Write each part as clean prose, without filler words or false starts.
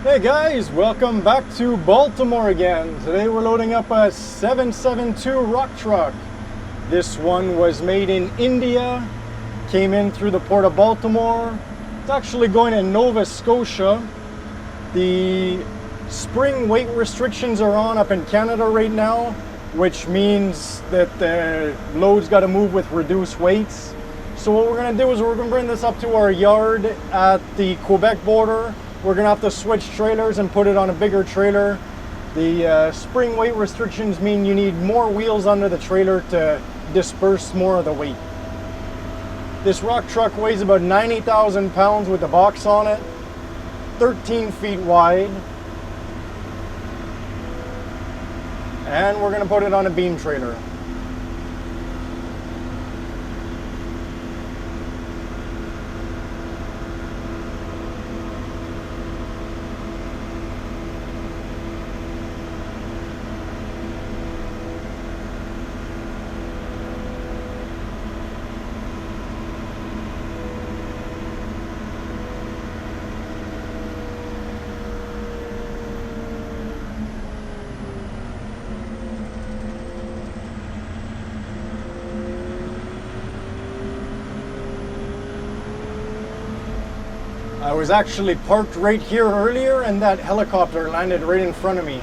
Hey guys, welcome back to Baltimore again. Today we're loading up a 772 rock truck. This one was made in India, came in through the port of Baltimore. It's actually going to Nova Scotia. The spring weight restrictions are on up in Canada right now, which means that the load's got to move with reduced weights. So what we're going to do is we're going to bring this up to our yard at the Quebec border. We're going to have to switch trailers and put it on a bigger trailer. The spring weight restrictions mean you need more wheels under the trailer to disperse more of the weight. This rock truck weighs about 90,000 pounds with the box on it, 13 feet wide. And we're going to put it on a beam trailer. I was actually parked right here earlier and that helicopter landed right in front of me.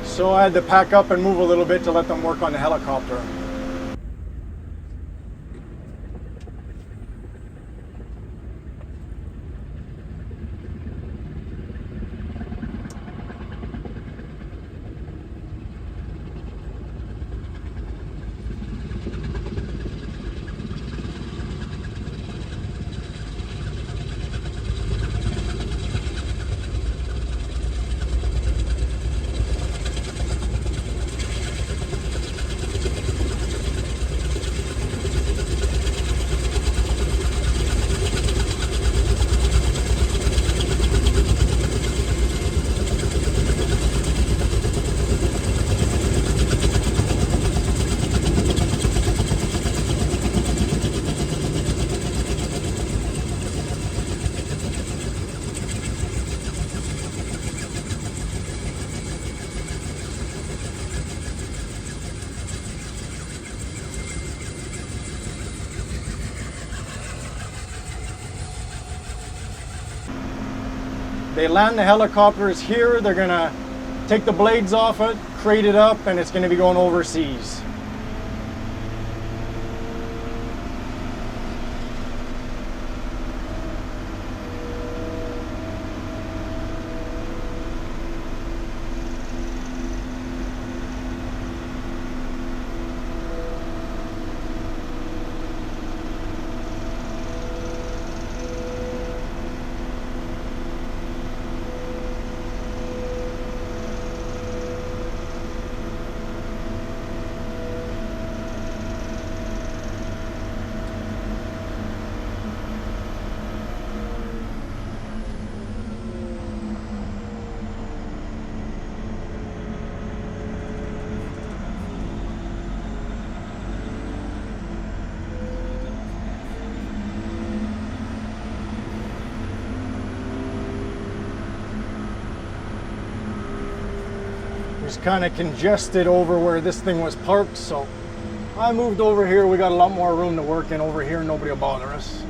So I had to pack up and move a little bit to let them work on the helicopter. They land the helicopters here, they're gonna take the blades off it, crate it up, and it's gonna be going overseas. Kind of congested over where this thing was parked, so I moved over here. We got a lot more room to work in over here. Nobody will bother us.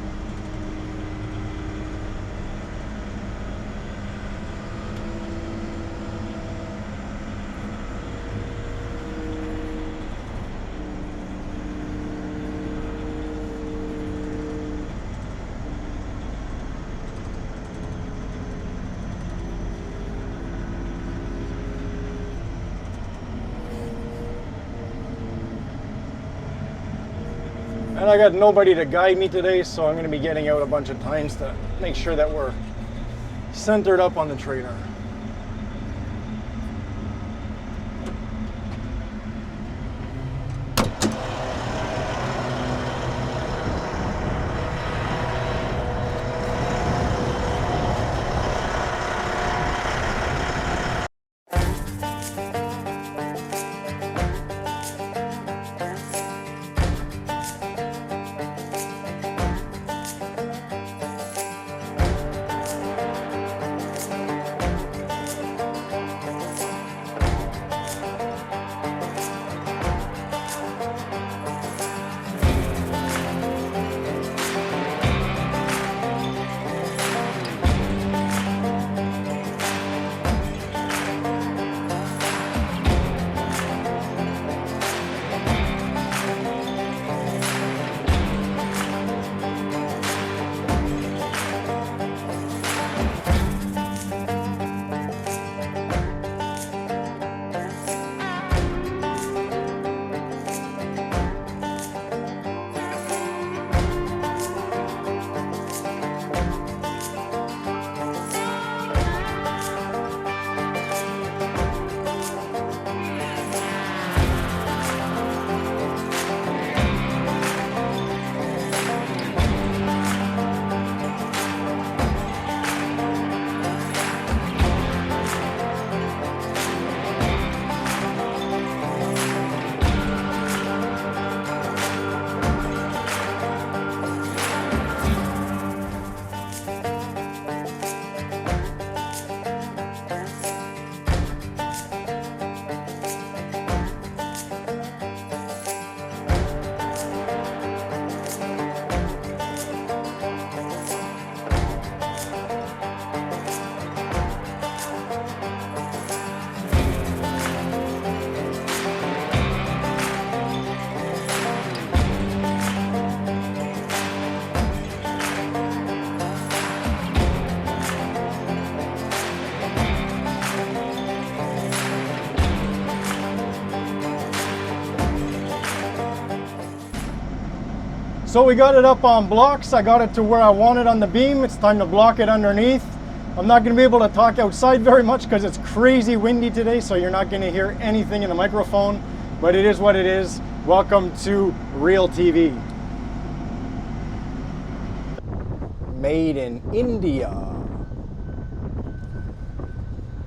And I got nobody to guide me today, so I'm going to be getting out a bunch of times to make sure that we're centered up on the trailer. So we got it up on blocks. I got it to where I want it on the beam. It's time to block it underneath. I'm not going to be able to talk outside very much because it's crazy windy today, so you're not going to hear anything in the microphone, but it is what it is. Welcome to Real TV. Made in India.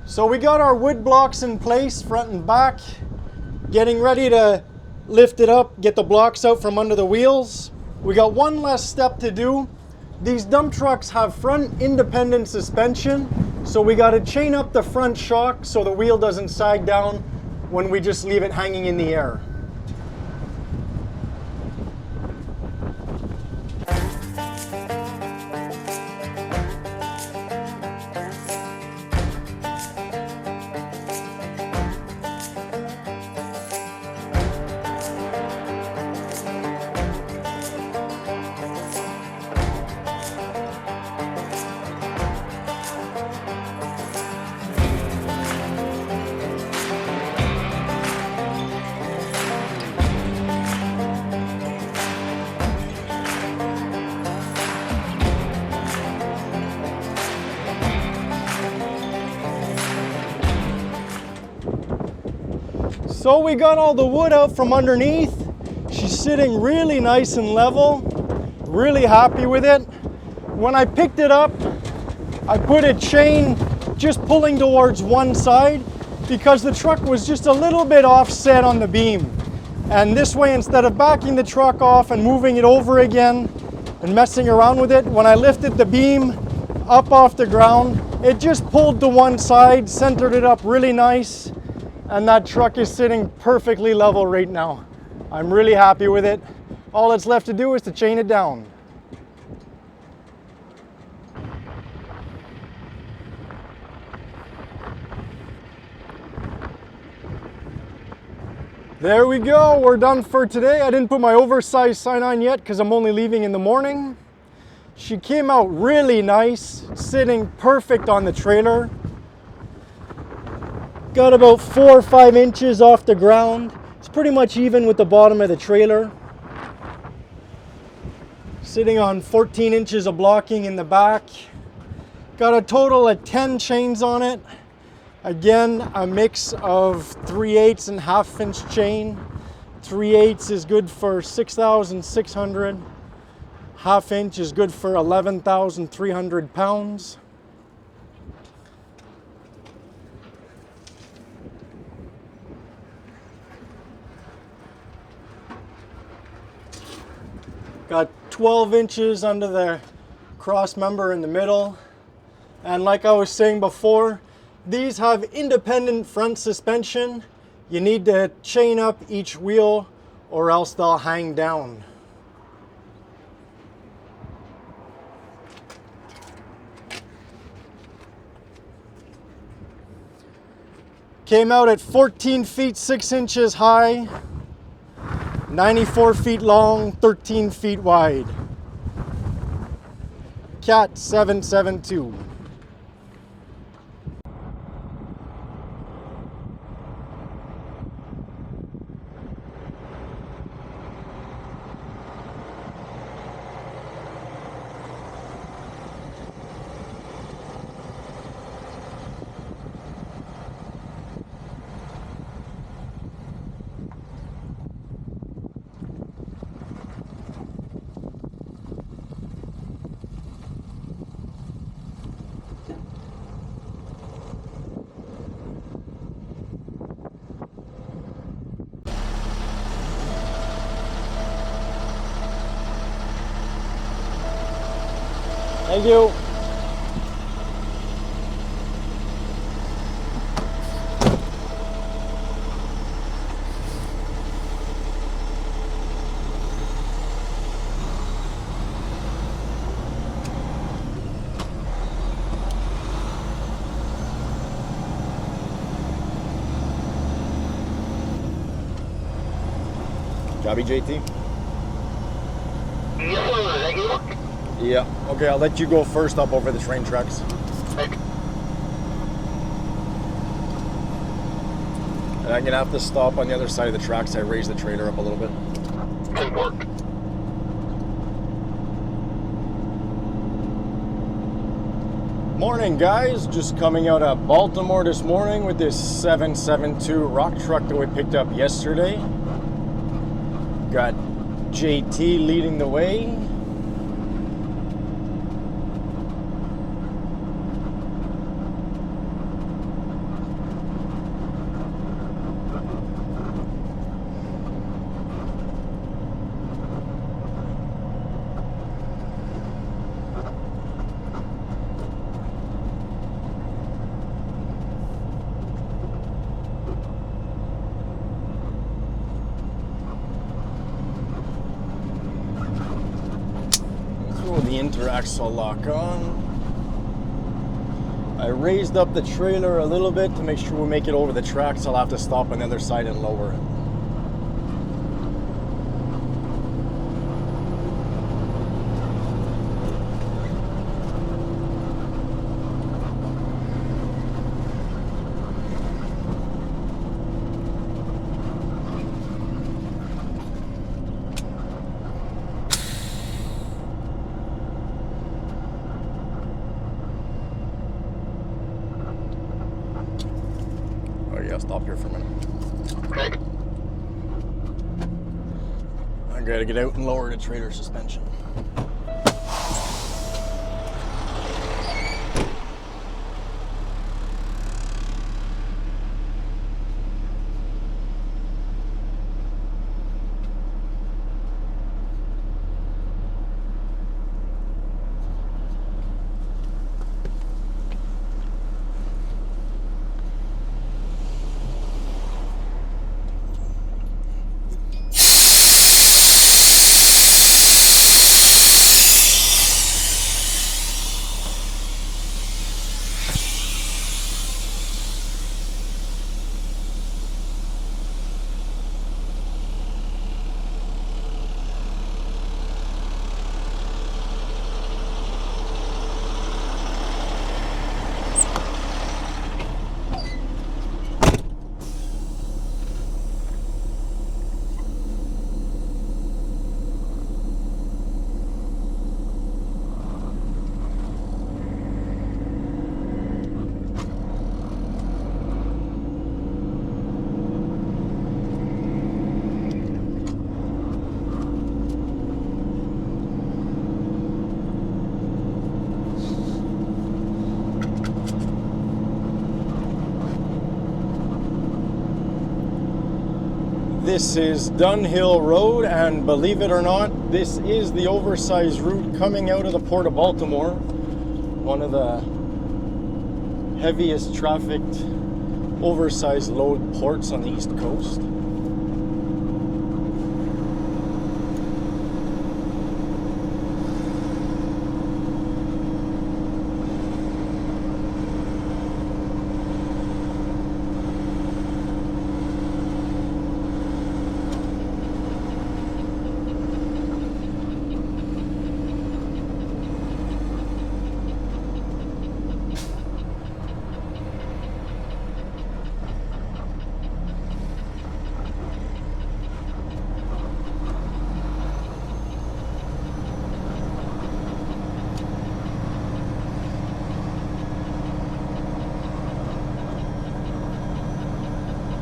So we got our wood blocks in place, front and back, getting ready to lift it up, get the blocks out from under the wheels. We got one last step to do. These dump trucks have front independent suspension, so we got to chain up the front shock so the wheel doesn't sag down when we just leave it hanging in the air. So we got all the wood out from underneath. She's sitting really nice and level. Really happy with it. When I picked it up, I put a chain just pulling towards one side because the truck was just a little bit offset on the beam. And this way, instead of backing the truck off and moving it over again and messing around with it, when I lifted the beam up off the ground, it just pulled to one side, centered it up really nice. And that truck is sitting perfectly level right now. I'm really happy with it. All that's left to do is to chain it down. There we go, we're done for today. I didn't put my oversized sign on yet because I'm only leaving in the morning. She came out really nice, sitting perfect on the trailer. Got about 4 or 5 inches off the ground. It's pretty much even with the bottom of the trailer. Sitting on 14 inches of blocking in the back. Got a total of 10 chains on it. Again, a mix of 3/8 and 1/2 inch chain. 3/8 is good for 6,600. 1/2 inch is good for 11,300 pounds. Got 12 inches under the cross member in the middle. And like I was saying before, these have independent front suspension. You need to chain up each wheel or else they'll hang down. Came out at 14 feet 6 inches high. 94 feet long, 13 feet wide. Cat 772. Thank you. Jobby JT? Yes, sir. Thank you. Yeah. Okay, I'll let you go first up over the train tracks. Thank you. And I'm gonna have to stop on the other side of the tracks. I raised the trailer up a little bit. Good work. Morning, guys. Just coming out of Baltimore this morning with this 772 rock truck that we picked up yesterday. Got JT leading the way. The interaxle lock on. I raised up the trailer a little bit to make sure we make it over the tracks. I'll have to stop on the other side and lower it. Stop here for a minute. Okay. I gotta get out and lower the trailer suspension. This is Dunhill Road, and believe it or not, this is the oversized route coming out of the Port of Baltimore, one of the heaviest trafficked oversized load ports on the East Coast.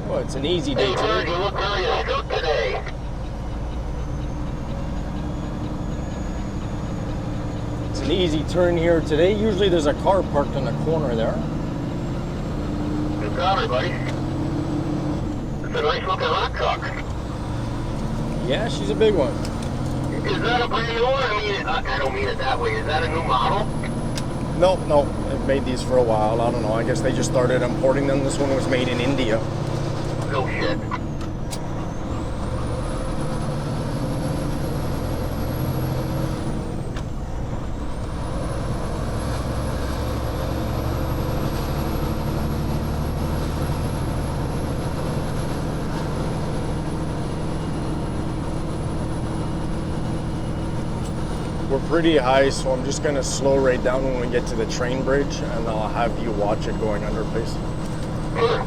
Well, it's an easy day today. You look very astute today. It's an easy turn here today. Usually there's a car parked on the corner there. Good got it, buddy. It's a nice looking rock truck. Yeah, she's a big one. Is that a brand new one? I don't mean it that way. Is that a new model? No, I've made these for a while. I don't know. I guess they just started importing them. This one was made in India. No shit. We're pretty high, so I'm just going to slow right down when we get to the train bridge, and I'll have you watch it going under, please. Sure.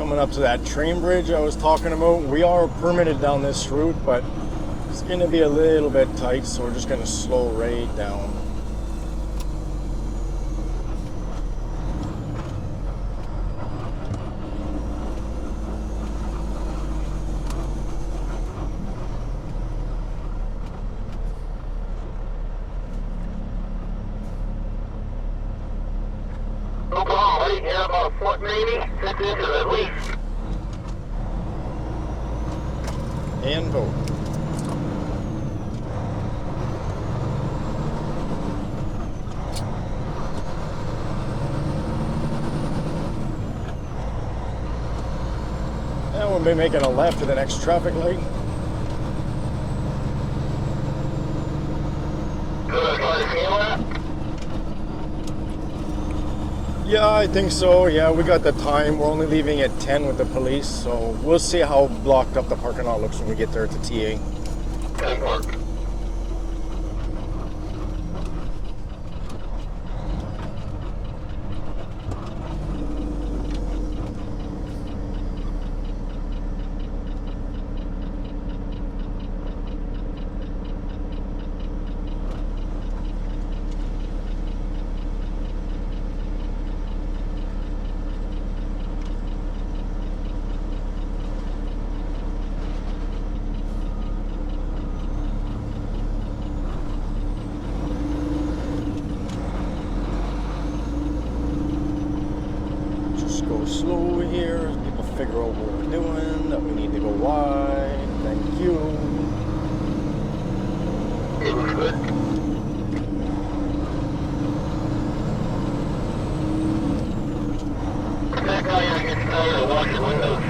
Coming up to that train bridge I was talking about. We are permitted down this route, but it's going to be a little bit tight, so we're just going to slow right down. No problem, buddy. Yeah, about a foot maybe, 6 inches at least. And vote. And we'll be making a left to the next traffic light. Good, try to feel that? Yeah, I think so. Yeah, we got the time. We're only leaving at 10 with the police, so we'll see how blocked up the parking lot looks when we get there to TA. Good work. Just go slow here. People figure out what we're doing, that we need to go wide. Thank you. It was good. That guy gets tired of washing windows.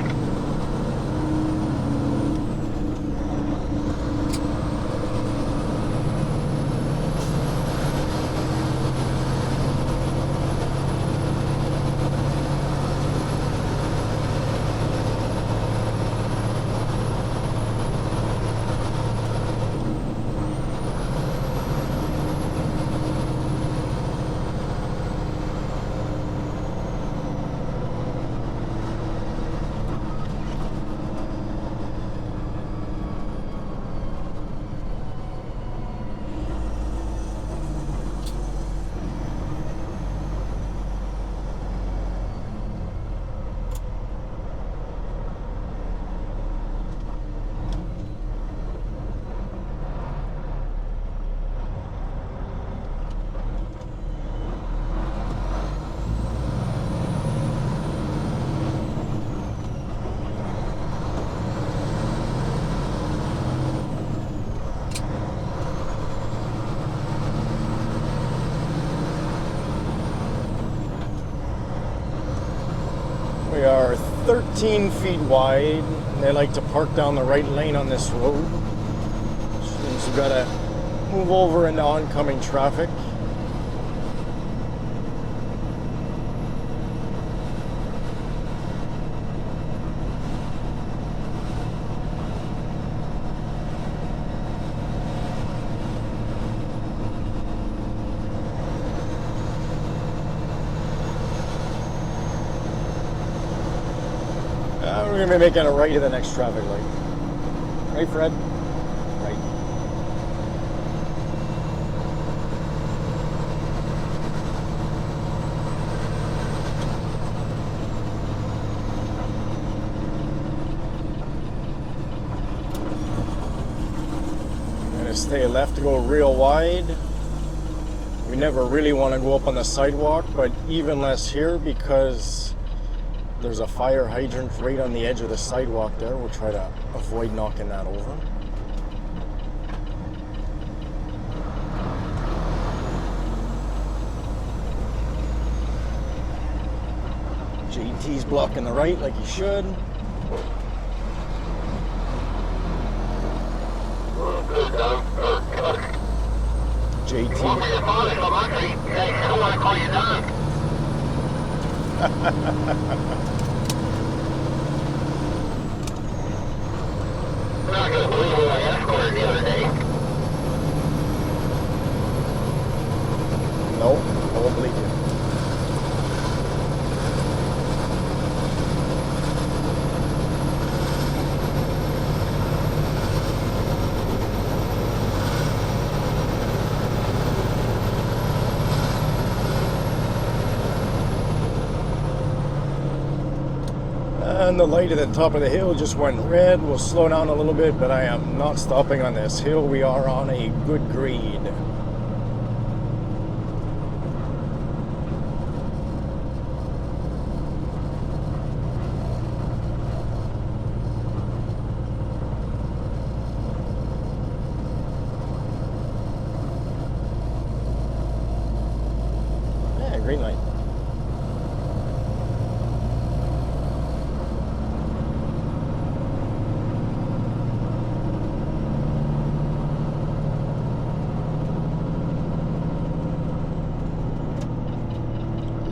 We are 13 feet wide, and they like to park down the right lane on this road. Which means we've got to move over into oncoming traffic. We're going to be making a right to the next traffic light. Right, Fred? Right. Going to stay left to go real wide. We never really want to go up on the sidewalk, but even less here because there's a fire hydrant right on the edge of the sidewalk there. We'll try to avoid knocking that over. JT's blocking the right like he should. Good, Doug. JT. You want me to call you so much? I don't want to call you Doug. I'm not going to believe what I escorted the other day. Nope, I won't believe you. And the light at the top of the hill just went red. We'll slow down a little bit, but I am not stopping on this hill. We are on a good grade. Yeah, green light.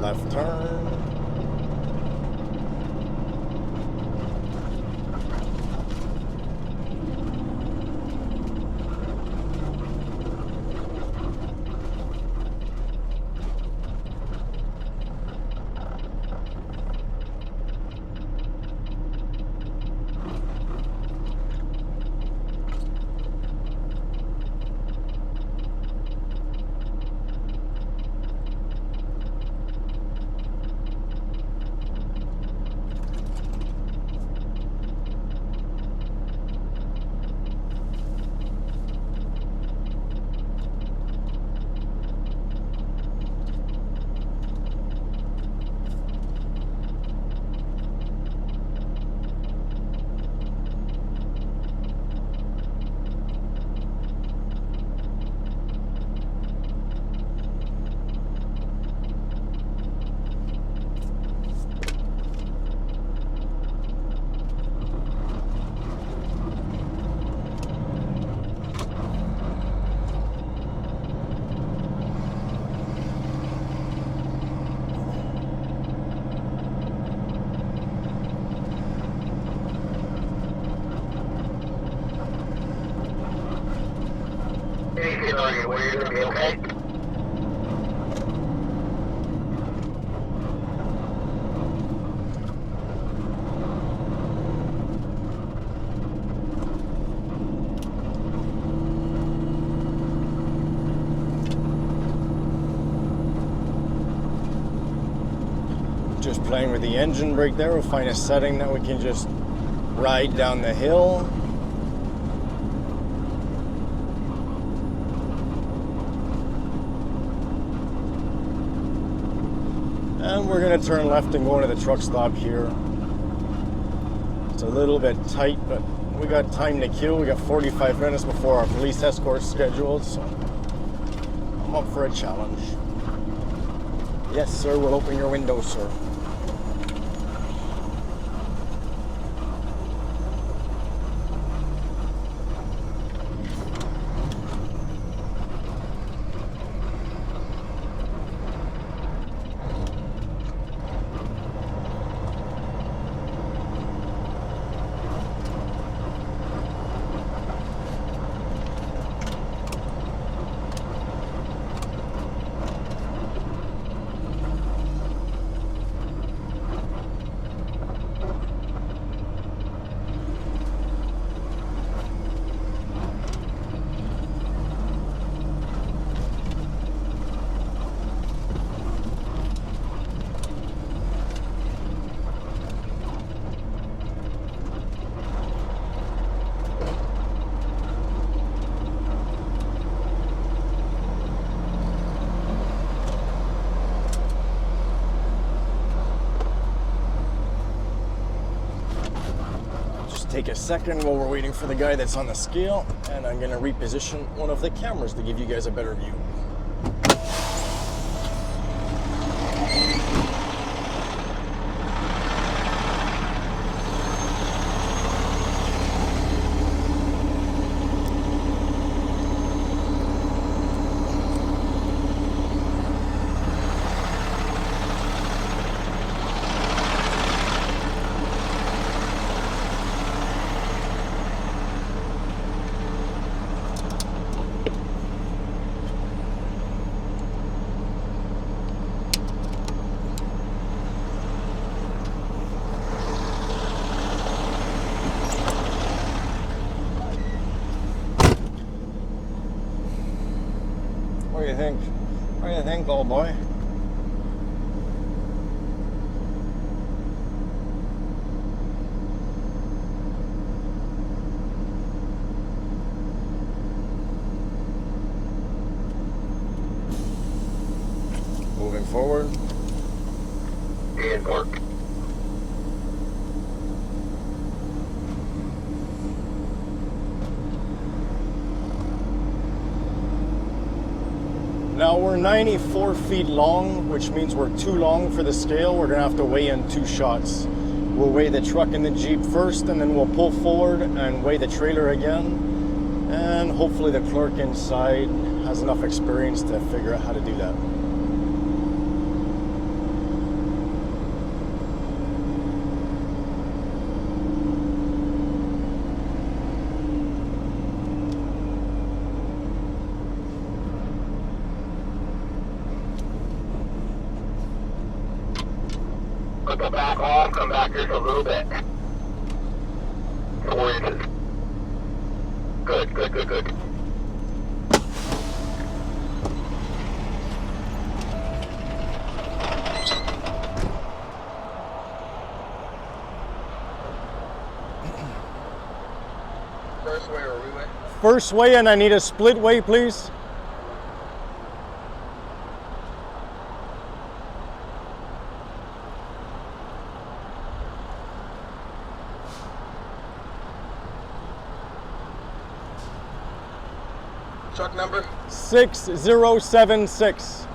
Left turn. Are you where you're going to be okay? Just playing with the engine brake there. We'll find a setting that we can just ride down the hill. And we're going to turn left and go into the truck stop here. It's a little bit tight, but we got time to kill. We got 45 minutes before our police escort's scheduled, so I'm up for a challenge. Yes, sir, we'll open your window, sir. Take a second while we're waiting for the guy that's on the scale, and I'm going to reposition one of the cameras to give you guys a better view. What do you think? What do you think, old boy? forward. And fork. Now we're 94 feet long, which means we're too long for the scale. We're gonna have to weigh in 2 shots. We'll weigh the truck and the Jeep first, and then we'll pull forward and weigh the trailer again. And hopefully the clerk inside has enough experience to figure out how to do that. Put the back off, come back just a little bit. 4 inches. Good, good, good, good. First way or relay? First weigh, and I need a split weigh, please. Truck number? 6076.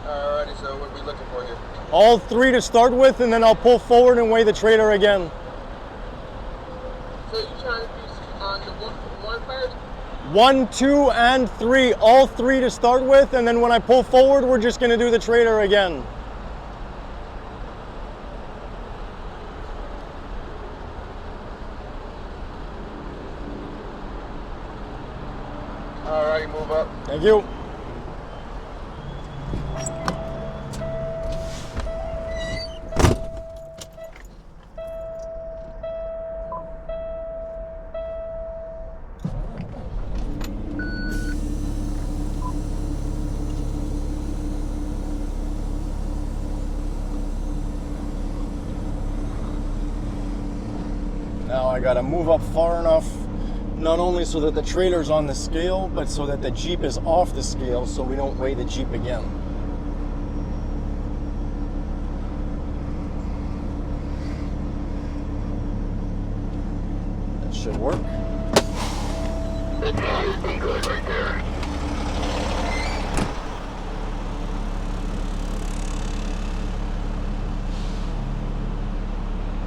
Alrighty, so what are we looking for here? All 3 to start with, and then I'll pull forward and weigh the trailer again. So you trying to do on the one first? 1, 2, and 3. All 3 to start with, and then when I pull forward, we're just gonna do the trailer again. Alright, move up. Thank you. Now I gotta move up far enough, not only so that the trailer's on the scale, but so that the Jeep is off the scale so we don't weigh the Jeep again. That should work. That should be good right there.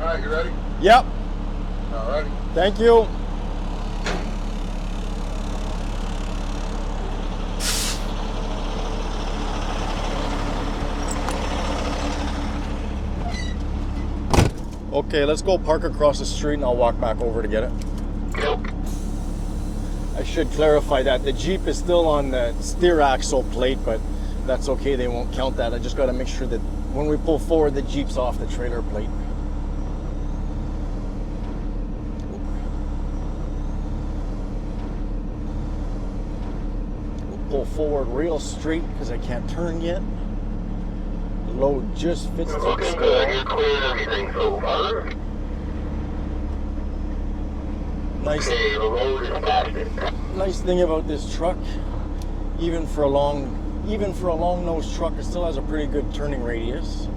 Alright, you ready? Yep, Alrighty. thank you. Okay, let's go park across the street and I'll walk back over to get it. Yep. I should clarify that the Jeep is still on the steer axle plate, but that's okay, they won't count that. I just gotta make sure that when we pull forward, the Jeep's off the trailer plate. We'll pull forward real straight because I can't turn yet. The load just fits through the Looking good. You scale. cleared everything so far. Nice. Okay, the road is fastened. Nice thing about this truck, even for a long nose truck, it still has a pretty good turning radius.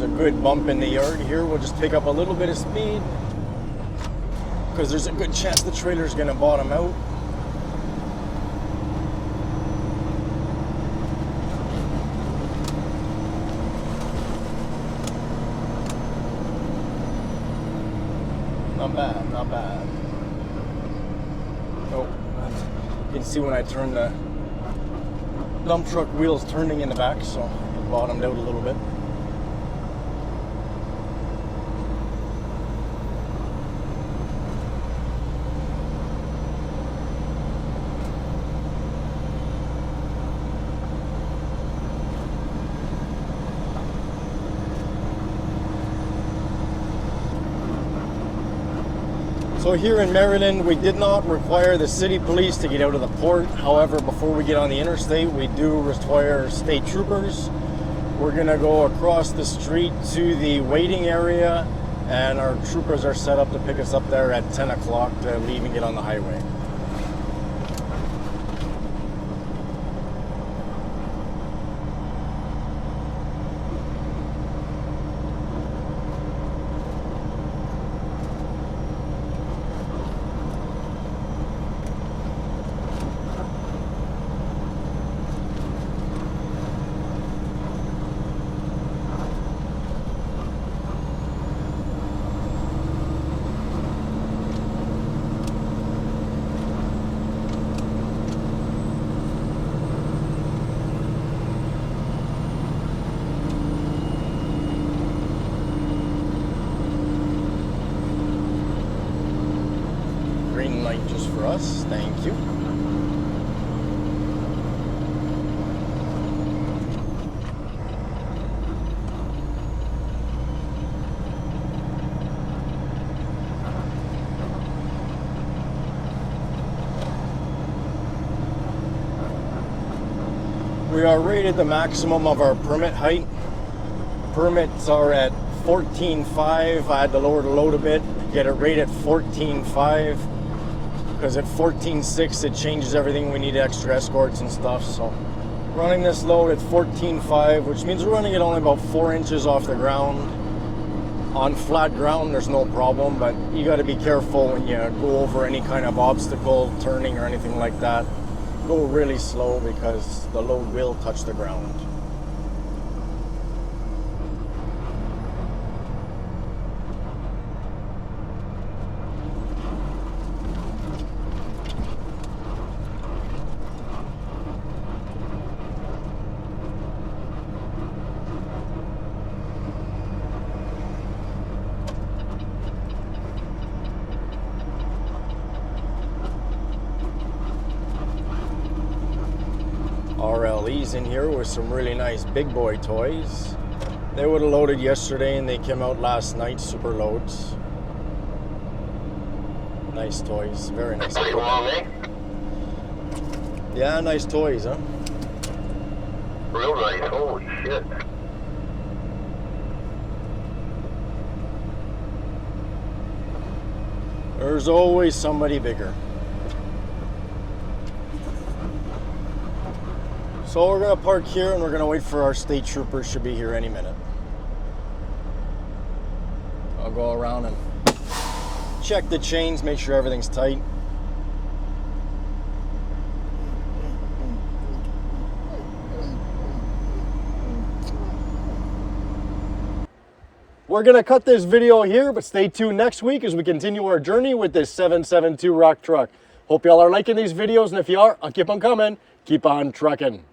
A good bump in the yard here. We'll just pick up a little bit of speed because there's a good chance the trailer's going to bottom out. Not bad, not bad. Oh, you can see when I turn the dump truck wheels turning in the back, so it bottomed out a little bit. So here in Maryland, we did not require the city police to get out of the port. However, before we get on the interstate, we do require state troopers. We're gonna go across the street to the waiting area, and our troopers are set up to pick us up there at 10 o'clock to leave and get on the highway. Green light just for us, thank you. We are rated the maximum of our permit height. Permits are at 14.5. I had to lower the load a bit, get it rated 14.5. Because at 14.6 it changes everything. We need extra escorts and stuff. So running this load at 14.5, which means we're running it only about 4 inches off the ground. On flat ground there's no problem, but you got to be careful when you go over any kind of obstacle, turning or anything like that. Go really slow because the load will touch the ground. RLE's in here with some really nice big boy toys. They would have loaded yesterday and they came out last night, super loads. Nice toys, very nice. Pretty long, eh? Yeah, nice toys, huh? Real nice. Holy shit. There's always somebody bigger. So we're gonna park here and we're gonna wait for our state troopers. Should be here any minute. I'll go around and check the chains, make sure everything's tight. We're gonna cut this video here, but stay tuned next week as we continue our journey with this 772 rock truck. Hope y'all are liking these videos, and if you are, I'll keep on coming. Keep on trucking.